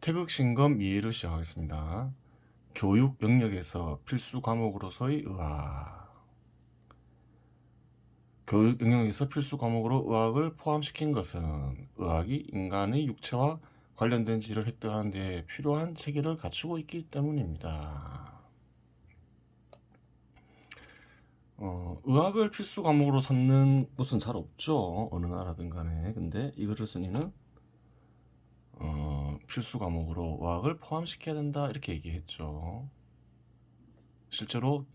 태극신검 이해를 시작하겠습니다. 교육 영역에서 필수 과목으로서의 의학. 교육 영역에서 필수 과목으로 의학을 포함시킨 것은 의학이 인간의 육체와 관련된 지를 획득하는 데 필요한 체계를 갖추고 있기 때문입니다. 의학을 필수 과목으로 삼는 곳은 잘 없죠. 어느 나라든 간에. 근데 이거를 쓰니는 필수 과목으로 의학을 포함시켜야 된다 이렇게 얘기했죠. 실제로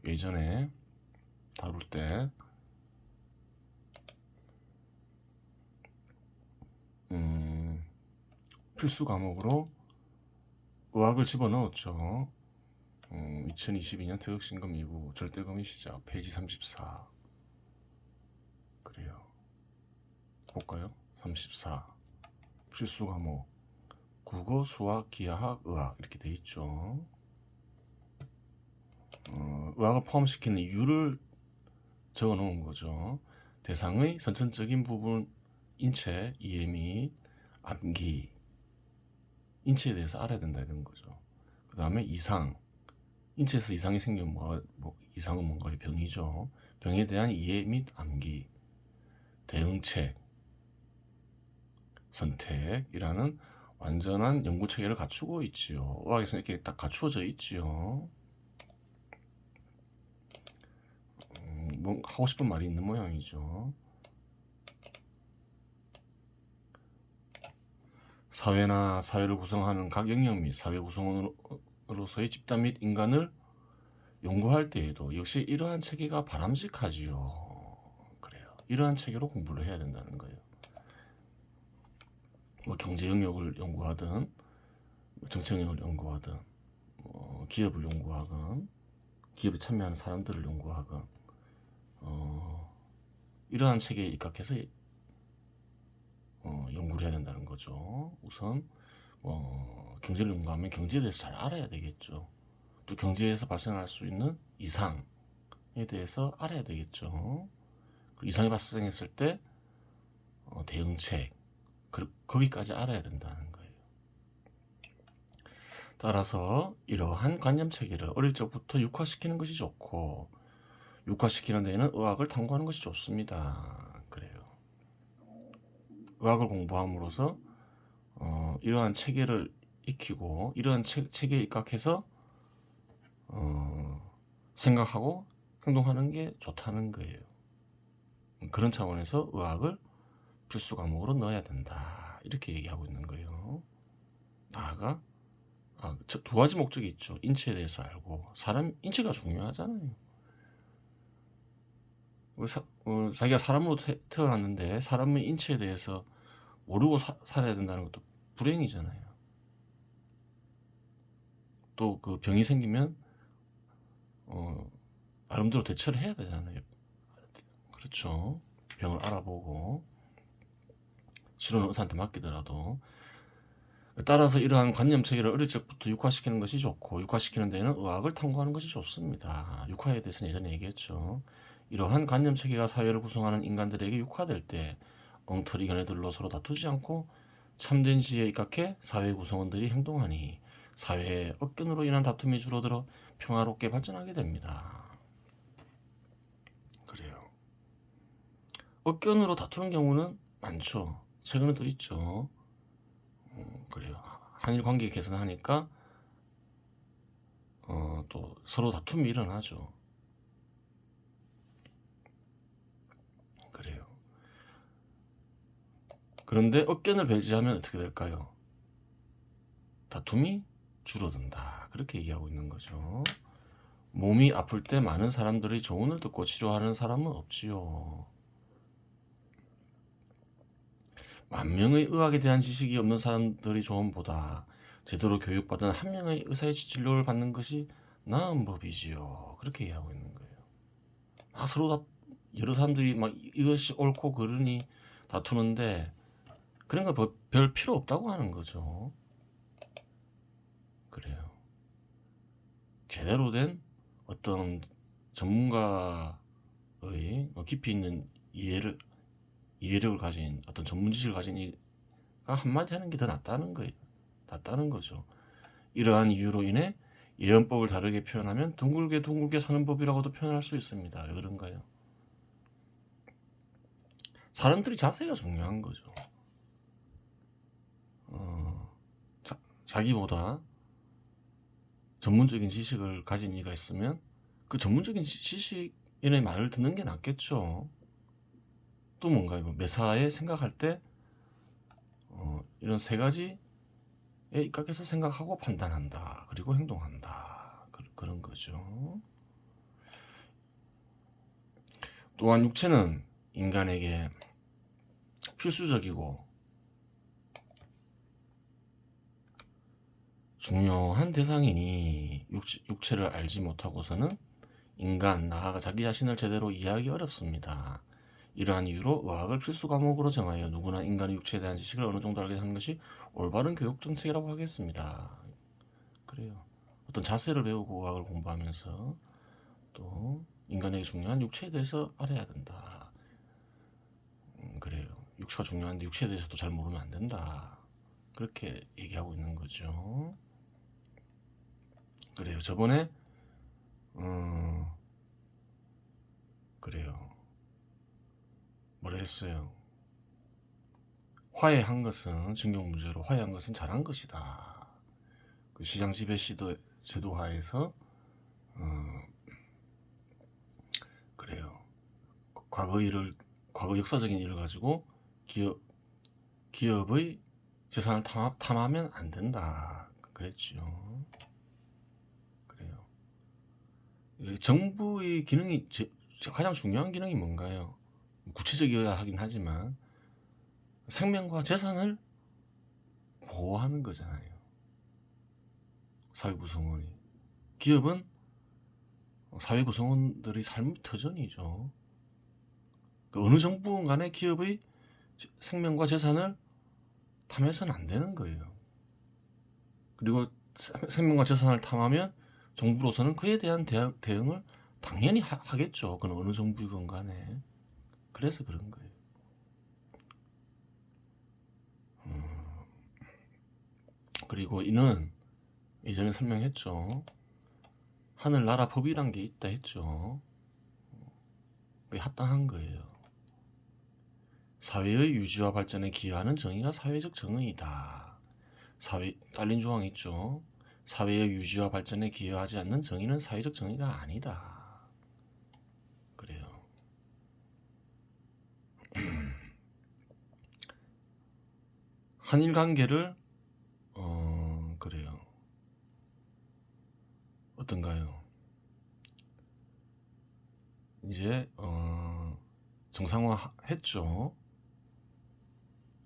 예전에 다룰 때 필수 과목으로 의학을 집어넣었죠. 2022년 태극신검 2부 절대금의 시작 페이지 34. 그래요. 볼까요? 34 필수 과목 국어, 수학, 기하학, 의학 이렇게 돼 있죠. 의학을 포함시키는 이유를 적어 놓은 거죠. 대상의 선천적인 부분 인체 이해 및 암기 인체에 대해서 알아야 된다 이런 거죠. 그 다음에 이상 인체에서 이상이 생기면 이상은 뭔가의 병이죠. 병에 대한 이해 및 암기 대응책 선택이라는 완전한 연구 체계를 갖추고 있지요. 의학에서 이렇게 딱 갖추어져 있지요. 뭐 하고 싶은 말이 있는 모양이죠. 사회나 사회를 구성하는 각 영역 및 사회 구성원으로서의 집단 및 인간을 연구할 때에도 역시 이러한 체계가 바람직하지요. 그래요. 이러한 체계로 공부를 해야 된다는 거예요. 뭐 경제 영역을 연구하든 정치 영역을 연구하든 기업을 연구하든 기업에 참여하는 사람들을 연구하든 이러한 체계에 입각해서 연구를 해야 된다는 거죠. 우선 경제를 연구하면 경제에 대해서 잘 알아야 되겠죠. 또 경제에서 발생할 수 있는 이상에 대해서 알아야 되겠죠. 이상이 발생했을 때 대응책 거기까지 알아야 된다는 거예요. 따라서 이러한 관념 체계를 어릴 적부터 육화시키는 것이 좋고 육화시키는 데에는 의학을 탐구하는 것이 좋습니다. 그래요. 의학을 공부함으로써 이러한 체계를 익히고 이러한 체계에 입각해서 생각하고 행동하는 게 좋다는 거예요. 그런 차원에서 의학을 필수 과목으로 넣어야 된다 이렇게 얘기하고 있는 거예요. 나아가 두 가지 목적이 있죠. 인체에 대해서 알고 사람 인체가 중요하잖아요. 자기가 사람으로 태어났는데 사람의 인체에 대해서 모르고 살아야 된다는 것도 불행이잖아요. 또 그 병이 생기면 나름대로 대처를 해야 되잖아요. 그렇죠. 병을 알아보고 치료는 의사한테 맡기더라도. 따라서 이러한 관념 체계를 어릴 적부터 육화시키는 것이 좋고 육화시키는 데는 의학을 탐구하는 것이 좋습니다. 육화에 대해서는 예전에 얘기했죠. 이러한 관념 체계가 사회를 구성하는 인간들에게 육화될 때 엉터리 견해들로 서로 다투지 않고 참된 지혜에 입각해 사회 구성원들이 행동하니 사회의 억견으로 인한 다툼이 줄어들어 평화롭게 발전하게 됩니다. 그래요. 억견으로 다투는 경우는 많죠. 최근에도 있죠. 그래요. 한일 관계 개선하니까 또 서로 다툼이 일어나죠. 그래요. 그런데 억견을 배제하면 어떻게 될까요? 다툼이 줄어든다. 그렇게 얘기하고 있는 거죠. 몸이 아플 때 많은 사람들이 조언을 듣고 치료하는 사람은 없지요. 만 명의 의학에 대한 지식이 없는 사람들이 조언보다 제대로 교육받은 한 명의 의사의 진료를 받는 것이 나은 법이지요. 그렇게 얘기하고 있는 거예요. 서로 여러 사람들이 막 이것이 옳고 그르니 다투는데 그런 거 별 필요 없다고 하는 거죠. 그래요. 제대로 된 어떤 전문가의 깊이 있는 이해력을 가진 어떤 전문 지식을 가진 한마디 하는 게 더 낫다는 거예요. 낫다는 거죠. 이러한 이유로 인해 예언법을 다르게 표현하면 둥글게 둥글게 사는 법이라고도 표현할 수 있습니다. 왜 그런가요? 사람들이 자세가 중요한 거죠. 자기보다 전문적인 지식을 가진 이가 있으면 그 전문적인 지식인의 말을 듣는 게 낫겠죠. 또 뭔가요? 매사에 생각할 때 이런 세 가지에 입각해서 생각하고 판단한다. 그리고 행동한다. 그런 거죠. 또한 육체는 인간에게 필수적이고 중요한 대상이니 육체를 알지 못하고서는 인간, 나아가 자기 자신을 제대로 이해하기 어렵습니다. 이러한 이유로 의학을 필수 과목으로 정하여 누구나 인간의 육체에 대한 지식을 어느 정도 알게 하는 것이 올바른 교육 정책이라고 하겠습니다. 그래요. 어떤 자세를 배우고 의학을 공부하면서 또 인간에게 중요한 육체에 대해서 알아야 된다. 그래요. 육체가 중요한데 육체에 대해서도 잘 모르면 안 된다. 그렇게 얘기하고 있는 거죠. 그래요. 저번에 그래요. 뭐라 했어요? 화해한 것은 증용 문제로 화해한 것은 잘한 것이다. 그 시장 지배 제도화에서 그래요. 과거 역사적인 일을 가지고 기업의 재산을 탐하면 안 된다. 그랬죠. 그래요. 정부의 기능이 가장 중요한 기능이 뭔가요? 구체적이어야 하긴 하지만 생명과 재산을 보호하는 거잖아요. 사회 구성원이. 기업은 사회 구성원들의 삶의 터전이죠. 그 어느 정부 간에 기업의 생명과 재산을 탐해서는 안 되는 거예요. 그리고 생명과 재산을 탐하면 정부로서는 그에 대한 대응을 당연히 하겠죠. 그건 어느 정부이건 간에. 그래서 그런 거예요. 그리고 이는 예전에 설명했죠. 하늘나라 법이란 게 있다 했죠. 그게 합당한 거예요. 사회의 유지와 발전에 기여하는 정의가 사회적 정의이다. 딸린 조항 있죠. 사회의 유지와 발전에 기여하지 않는 정의는 사회적 정의가 아니다. 그래요. 한일 관계를 그래요. 어떤가요? 이제 정상화 했죠.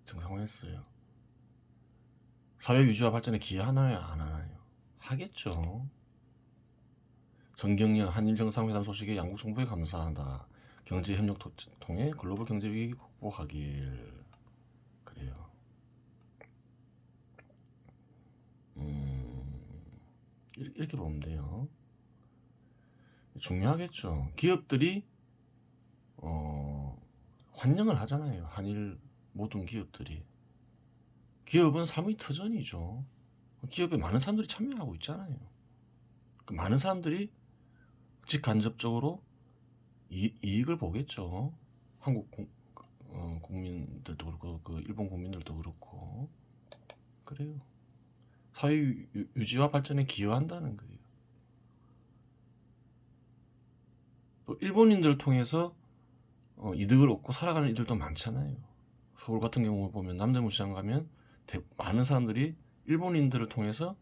정상화했어요. 사회 유지와 발전에 기여하나요? 안 하나요? 하겠죠. 정경련 한일 정상회담 소식에 양국 정부에 감사하다. 경제협력 통해 글로벌 경제 위기 극복하길. 그래요. 이렇게 보면 돼요. 중요하겠죠. 기업들이 환영을 하잖아요. 한일 모든 기업들이. 기업은 삶의 터전이죠. 기업에 많은 사람들이 참여하고 있잖아요. 그 많은 사람들이 직간접적으로 이익을 보겠죠. 한국 국민들도 그렇고 그 일본 국민들도 그렇고. 그래요. 사회 유지와 발전에 기여한다는 거예요. 또 일본인들을 통해서 이득을 얻고 살아가는 이들도 많잖아요. 서울 같은 경우 보면 남대문 시장 가면 많은 사람들이 일본인들을 통해서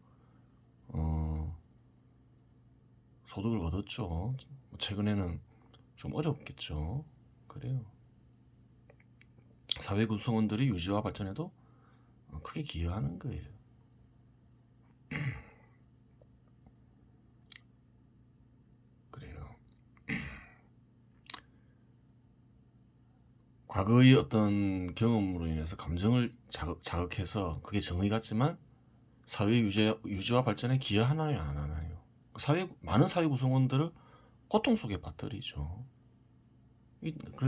소득을 얻었죠. 최근에는 좀 어렵겠죠. 그래요. 사회 구성원들이 유지와 발전에도 크게 기여하는 거예요. 그래요. 과거의 어떤 경험으로 인해서 감정을 자극해서 그게 정의 같지만 사회 유지와 발전에 기여하나요, 안 하나요? 많은 사회 구성원들을 고통 속에 빠뜨리죠.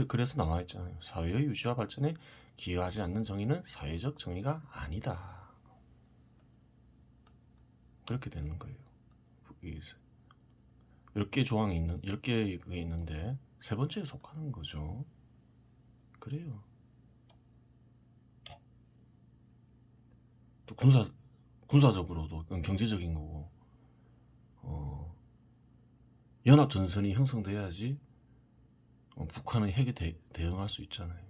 그래서 나와 있잖아요. 사회의 유지와 발전에 기여하지 않는 정의는 사회적 정의가 아니다. 그렇게 되는 거예요. 10개 조항이 10개 그게 있는데 세 번째에 속하는 거죠. 그래요. 또 군사적으로도 경제적인 거고, 연합 전선이 형성돼야지 북한의 핵에 대응할 수 있잖아요.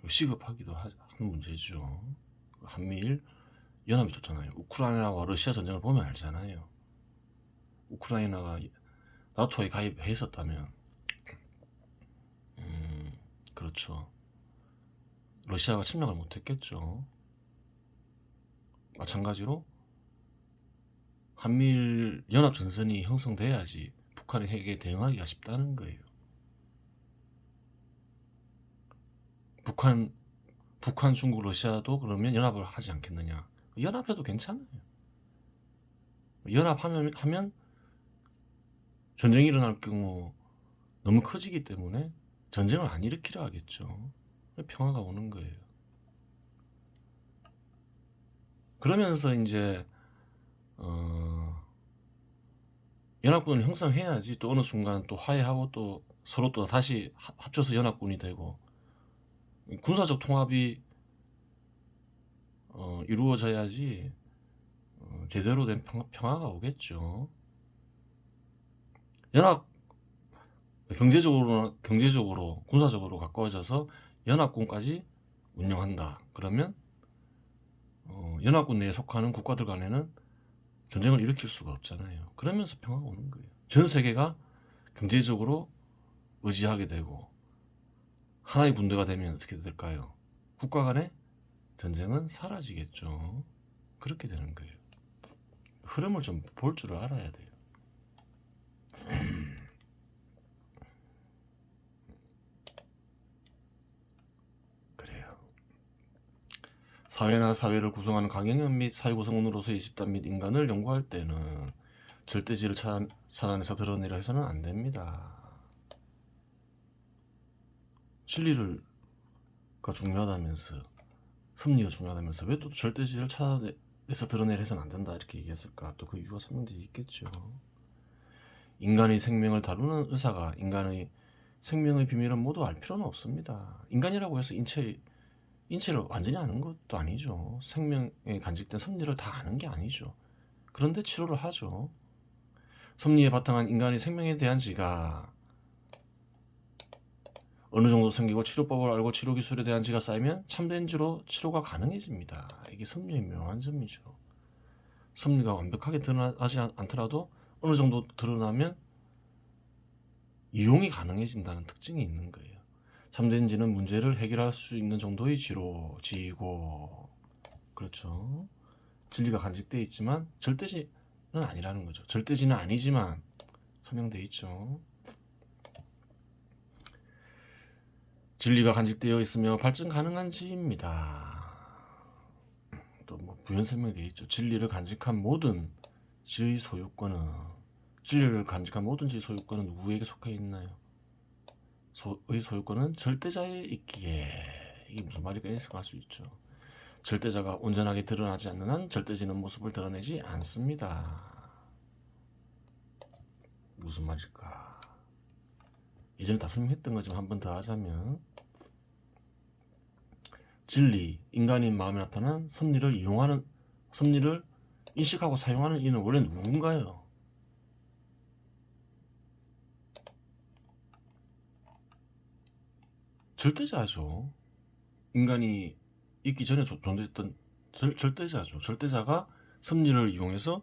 시급하기도 한 문제죠. 한미일 연합이 좋잖아요. 우크라이나와 러시아 전쟁을 보면 알잖아요. 우크라이나가 나토에 가입했었다면, 그렇죠. 러시아가 침략을 못했겠죠. 마찬가지로 한미일 연합 전선이 형성돼야지 북한의 핵에 대응하기가 쉽다는 거예요. 북한, 중국, 러시아도 그러면 연합을 하지 않겠느냐? 연합해도 괜찮아요. 연합하면 전쟁이 일어날 경우 너무 커지기 때문에 전쟁을 안 일으키려 하겠죠. 평화가 오는 거예요. 그러면서 이제 연합군을 형성해야지 또 어느 순간 또 화해하고 또 서로 또 다시 합쳐서 연합군이 되고 군사적 통합이 이루어져야지 제대로 된 평화가 오겠죠. 연합 경제적으로 군사적으로 가까워져서 연합군까지 운영한다. 그러면 연합군 내에 속하는 국가들 간에는 전쟁을 일으킬 수가 없잖아요. 그러면서 평화가 오는 거예요. 전 세계가 경제적으로 의지하게 되고 하나의 군대가 되면 어떻게 될까요? 국가 간의 전쟁은 사라지겠죠. 그렇게 되는 거예요. 흐름을 좀 볼 줄을 알아야 돼요. 그래요. 사회나 사회를 구성하는 강연연 및 사회 구성원으로서의 집단 및 인간을 연구할 때는 절대지를 차단해서 드러내려 해서는 안 됩니다. 진리가 중요하다면서, 섭리가 중요하다면서 왜 또 절대지를 차단해서 드러내려 해서는 안 된다 이렇게 얘기했을까? 또 그 이유가 설명되어 있겠죠. 인간의 생명을 다루는 의사가 인간의 생명의 비밀을 모두 알 필요는 없습니다. 인간이라고 해서 인체를 완전히 아는 것도 아니죠. 생명에 간직된 섭리를 다 아는 게 아니죠. 그런데 치료를 하죠. 섭리에 바탕한 인간의 생명에 대한 지가 어느 정도 생기고 치료법을 알고 치료 기술에 대한 지가 쌓이면 참된 지로 치료가 가능해집니다. 이게 섭리의 묘한 점이죠. 섭리가 완벽하게 드러나지 않더라도 어느 정도 드러나면 이용이 가능해진다는 특징이 있는 거예요. 참된 지는 문제를 해결할 수 있는 정도의 지고, 그렇죠. 진리가 간직되어 있지만 절대지는 아니라는 거죠. 절대지는 아니지만 설명되어 있죠. 진리가 간직되어 있으며 발전 가능한 지입니다. 또 뭐 부연 설명되어 있죠. 진리를 간직한 모든 지의 소유권은 누구에게 속해 있나요? 의 소유권은 절대자에 있기에. 이게 무슨 말일까 해석할 수 있죠. 절대자가 온전하게 드러나지 않는 한 절대지는 모습을 드러내지 않습니다. 무슨 말일까? 예전에 다 설명했던 거지만 한 번 더 하자면, 진리, 인간의 마음에 나타난 섭리를 인식하고 사용하는 이는 원래 누군가요? 절대자죠. 인간이 있기 전에 존재했던 절대자죠. 절대자가 섭리를 이용해서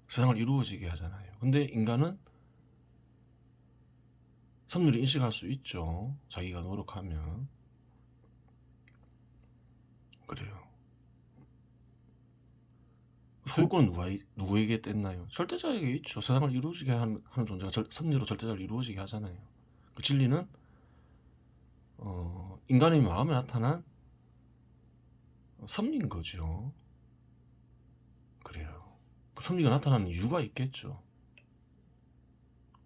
세상을 이루어지게 하잖아요. 근데 인간은 섭리를 인식할 수 있죠. 자기가 노력하면. 그래요. 소유권은 누구에게 뗐나요? 절대자에게 있죠. 세상을 이루어지게 하는 존재가 섭리로 절대자를 이루어지게 하잖아요. 그 진리는 인간의 마음에 나타난 섭리인 거죠. 그래요. 그 섭리가 나타나는 이유가 있겠죠.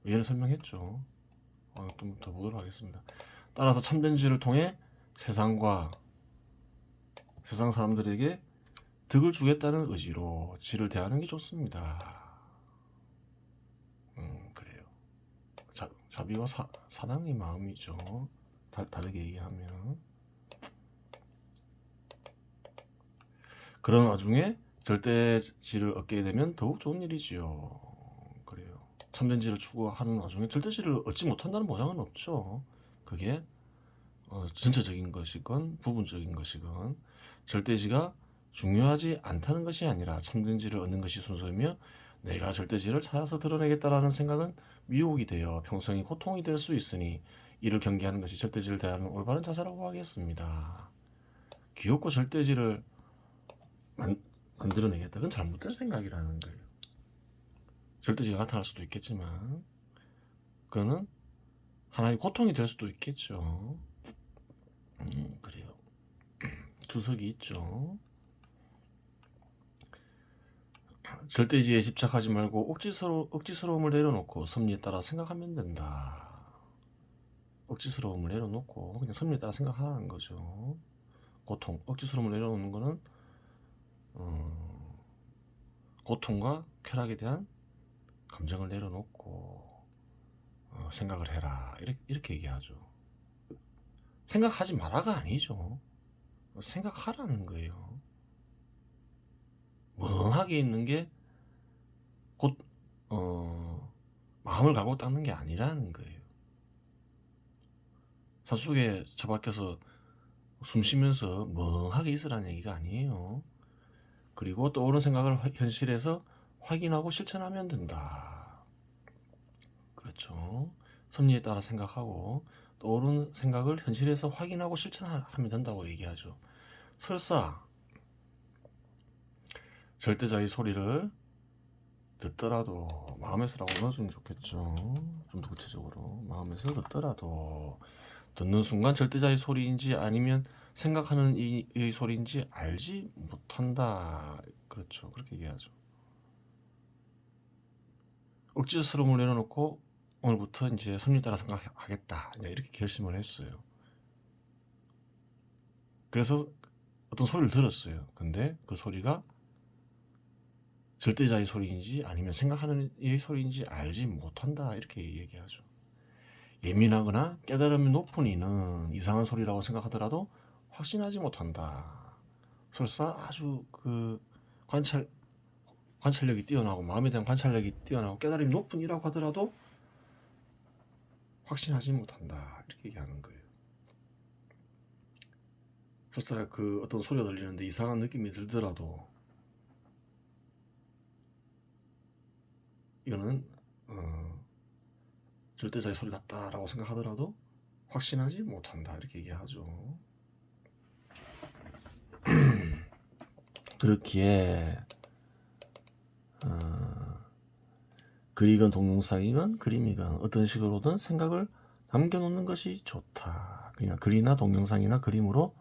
예를 설명했죠. 좀 더 보도록 하겠습니다. 따라서 참된 지를 통해 세상과 세상 사람들에게 득을 주겠다는 의지로 지를 대하는 게 좋습니다. 그래요. 자비와 사랑의 마음이죠. 다르게 얘기하면. 그런 와중에 절대지를 얻게 되면 더욱 좋은 일이지요. 그래요. 참된지를 추구하는 와중에 절대지를 얻지 못한다는 보장은 없죠. 그게 전체적인 것이건 부분적인 것이건 절대지가 중요하지 않다는 것이 아니라 참된지를 얻는 것이 순서이며 내가 절대지를 찾아서 드러내겠다라는 생각은 미혹이 되어 평생이 고통이 될 수 있으니 이를 경계하는 것이 절대지를 대하는 올바른 자세라고 하겠습니다. 귀엽고 절대지를 만들어내겠다. 그건 잘못된 생각이라는 거예요. 절대지가 나타날 수도 있겠지만 그거는 하나의 고통이 될 수도 있겠죠. 그래요. 주석이 있죠. 절대지에 집착하지 말고 억지스러움을 내려놓고 섭리에 따라 생각하면 된다. 억지스러움을 내려놓고 그냥 섭리에 따라 생각하는 거죠. 고통, 억지스러움을 내려놓는 거는 고통과 쾌락에 대한 감정을 내려놓고 생각을 해라. 이렇게 얘기하죠. 생각하지 마라가 아니죠. 생각하라는 거예요. 멍하게 있는 게 곧 마음을 가고 닦는 게 아니라는 거예요. 산속에 처박혀서 숨 쉬면서 멍하게 있으라는 얘기가 아니에요. 그리고 떠오른 생각을 현실에서 확인하고 실천하면 된다. 그렇죠. 섭리에 따라 생각하고 떠오른 생각을 현실에서 확인하고 실천하면 된다고 얘기하죠. 설사 절대자의 소리를 듣더라도 마음에서라고 넣어주면 좋겠죠. 좀 더 구체적으로 마음에서 듣더라도 듣는 순간 절대자의 소리인지 아니면 생각하는 이 소리인지 알지 못한다. 그렇죠. 그렇게 얘기하죠. 억지스러움을 내려놓고 오늘부터 이제 섭리 따라 생각하겠다. 이렇게 결심을 했어요. 그래서 어떤 소리를 들었어요. 근데 그 소리가 절대자의 소리인지 아니면 생각하는 이 소리인지 알지 못한다. 이렇게 얘기하죠. 예민하거나 깨달음이 높은 이는 이상한 소리라고 생각하더라도 확신하지 못한다. 설사 아주 그 관찰력이 뛰어나고 마음에 대한 관찰력이 뛰어나고 깨달음이 높은 이라고 하더라도 확신하지 못한다. 이렇게 얘기하는 거예요. 설사 그 어떤 소리가 들리는데 이상한 느낌이 들더라도 이거는 절대자의 소리 같다라고 생각하더라도 확신하지 못한다. 이렇게 얘기하죠. 그렇기에 글이건 동영상이건 그림이건 어떤 식으로든 생각을 남겨놓는 것이 좋다. 그냥 글이나 동영상이나 그림으로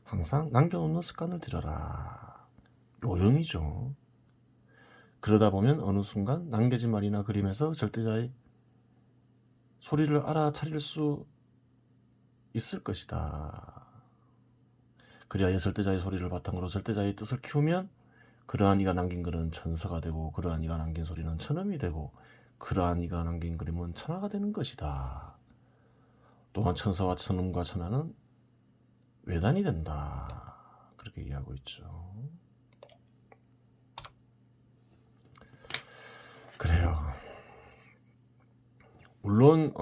항상 남겨놓는 습관을 들여라. 요령이죠. 그러다 보면 어느 순간 남겨진 말이나 그림에서 절대자의 소리를 알아차릴 수 있을 것이다. 그리하여 절대자의 소리를 바탕으로 절대자의 뜻을 키우면 그러한 이가 남긴 글은 천서가 되고 그러한 이가 남긴 소리는 천음이 되고 그러한 이가 남긴 그림은 천하가 되는 것이다. 또한 천서와 천음과 천하는 외단이 된다. 그렇게 얘기하고 있죠. 그래요. 물론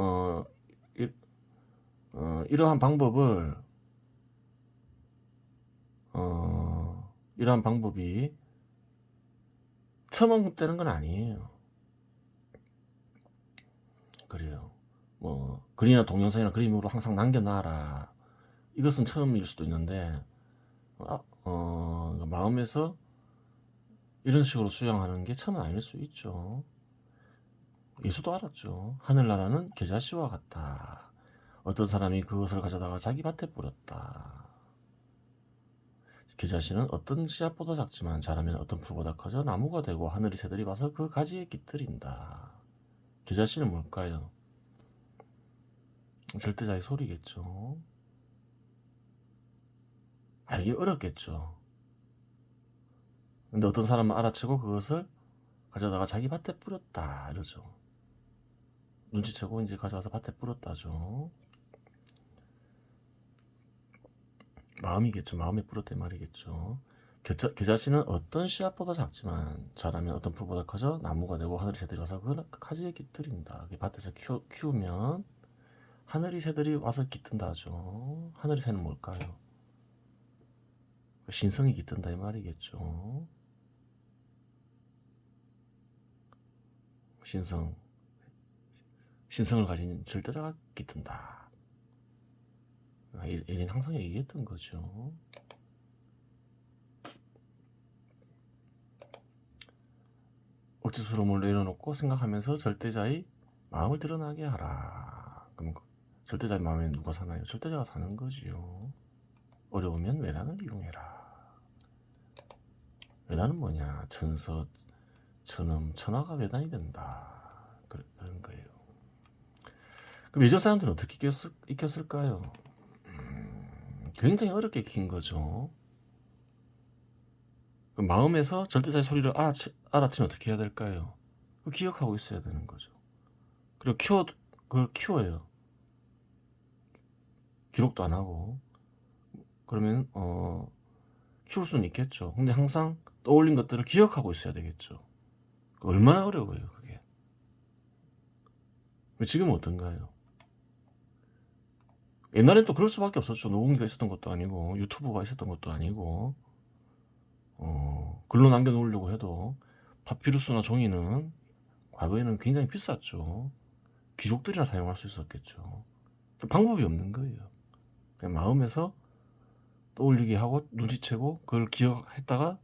이러한 방법을 이러한 방법이 처음 되는 건 아니에요. 그래요. 뭐 글이나 동영상이나 그림으로 항상 남겨놔라. 이것은 처음일 수도 있는데 마음에서 이런 식으로 수양하는 게 처음은 아닐 수 있죠. 예수도 알았죠. 하늘나라는 겨자씨와 같다. 어떤 사람이 그것을 가져다가 자기 밭에 뿌렸다. 겨자씨는 어떤 씨앗보다 작지만 자라면 어떤 풀보다 커져 나무가 되고 하늘의 새들이 와서 그 가지에 깃들인다. 겨자씨는 뭘까요? 절대자의 소리겠죠. 알기 어렵겠죠. 근데 어떤 사람은 알아채고 그것을 가져다가 자기 밭에 뿌렸다 이러죠. 눈치채고 이제 가져와서 밭에 뿌렸다죠. 마음이겠죠. 마음에 뿌렸단 말이겠죠. 그 자신은 어떤 씨앗보다 작지만 자라면 어떤 풀보다 커져 나무가 되고 하늘의 새들이 와서 그 가지에 깃들인다. 밭에서 키우면 하늘의 새들이 와서 깃든다 하죠. 하늘의 새는 뭘까요? 신성이 깃든다 이 말이겠죠. 신성을 가진 절대자가 깃든다. 예전에 항상 얘기했던 거죠. 억지스러움을 내려놓고 생각하면서 절대자의 마음을 드러나게 하라. 그럼 절대자의 마음에 누가 사나요? 절대자가 사는 거지요. 어려우면 외단을 이용해라. 외단은 뭐냐? 천서, 천음, 천하가 외단이 된다. 그런 거예요. 그럼 예전 사람들은 어떻게 익혔을까요? 굉장히 어렵게 익힌 거죠. 그럼 마음에서 절대자의 소리를 알아채면 어떻게 해야 될까요? 기억하고 있어야 되는 거죠. 그리고 그걸 키워요. 기록도 안 하고. 그러면 키울 수는 있겠죠. 근데 항상 떠올린 것들을 기억하고 있어야 되겠죠. 얼마나 어려워요, 그게. 지금은 어떤가요? 옛날엔 또 그럴 수밖에 없었죠. 녹음기가 있었던 것도 아니고 유튜브가 있었던 것도 아니고 글로 남겨놓으려고 해도 파피루스나 종이는 과거에는 굉장히 비쌌죠. 귀족들이나 사용할 수 있었겠죠. 방법이 없는 거예요. 그냥 마음에서 떠올리게 하고 눈치채고 그걸 기억했다가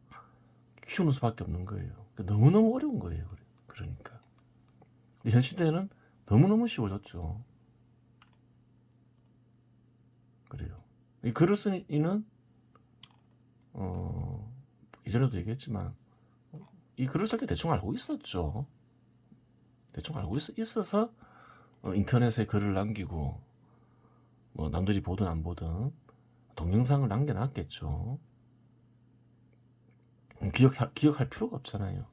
키우는 수밖에 없는 거예요. 너무너무 어려운 거예요. 그러니까 현 시대에는 너무너무 쉬워졌죠. 그래요. 이 글을 쓰는 이는 이전에도 얘기했지만 이 글을 쓸 때 대충 알고 있었죠. 대충 알고 있어서 인터넷에 글을 남기고 뭐 남들이 보든 안 보든 동영상을 남겨놨겠죠. 기억할 필요가 없잖아요.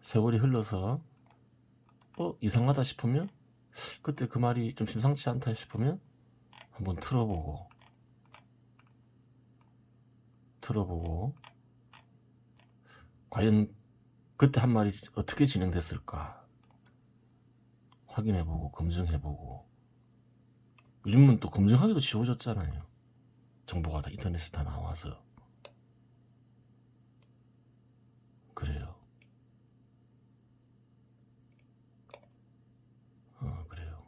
세월이 흘러서 이상하다 싶으면 그때 그 말이 좀 심상치 않다 싶으면 한번 틀어보고 과연 그때 한 말이 어떻게 진행됐을까 확인해보고 검증해보고. 요즘은 또 검증하기도 쉬워졌잖아요. 정보가 다 인터넷에 다 나와서. 그래요. 그래요.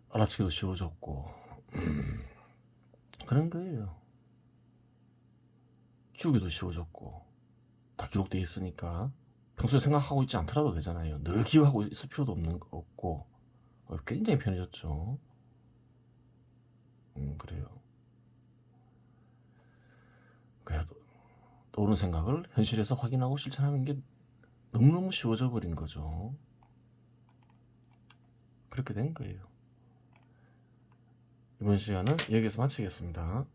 알아채기도 쉬워졌고 그런 거예요. 키우기도 쉬워졌고 다 기록돼 있으니까 평소에 생각하고 있지 않더라도 되잖아요. 늘 기억하고 있을 필요도 없고 굉장히 편해졌죠. 그래요. 그래도 떠오르는 생각을 현실에서 확인하고 실천하는 게 너무너무 쉬워져 버린 거죠. 그렇게 된 거예요. 이번 시간은 여기에서 마치겠습니다.